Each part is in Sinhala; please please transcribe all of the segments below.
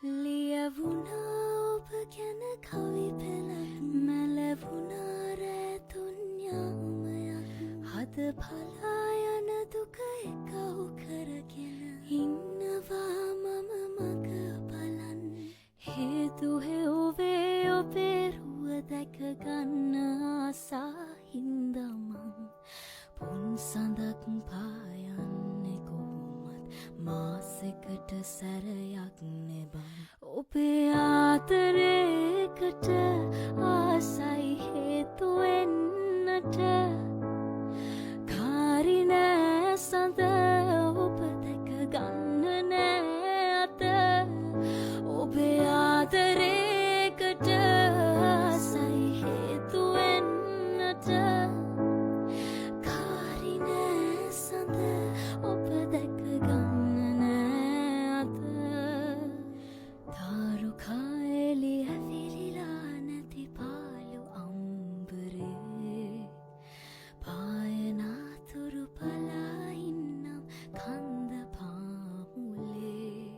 ලියවුණා ඔබ ගැන කවි පෙළක් මැලවුණා රැතුන් යාමයක් හද පලා යන දුක එකව් කරගෙන ඉන්නවා මම මග බලන් හේතු හෙව්වේ ඔබේ රුව දැක ගන්න ආසා හින්දා මං පුන් සඳක් පායන්නේ කොහොමත් මාසෙකට සැරයක් නෙබන් ඔබේ ආදරේකට ආසයි හේතු වෙන්නට කාරි නෑ සඳ ඔබ දැක ගන්න නෑ අත ඔබේ ආදරේකට ආසයි හේතු වෙන්නට කාරි නෑ සඳ ඔබ දැක ගන්න නෑ අත තාරුකා එලි ඇවිලිලා නැති පාළු අම්බරේ පායනාතුරු පලා ඉන්නම් කන්ද පාමුලේ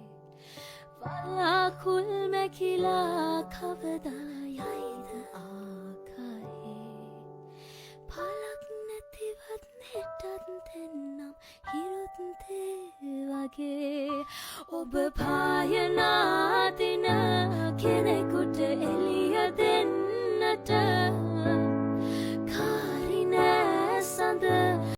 වලාකුල් මැකිලා කවදා යයිද ආකායේ පලක් නැතිවත් හෙටත් දෙන්නම් හිරුත් තේ වගේ ඔබ පායනාදින කෙනෙකුට එළිය දෙන්නට කාරි නෑ සඳ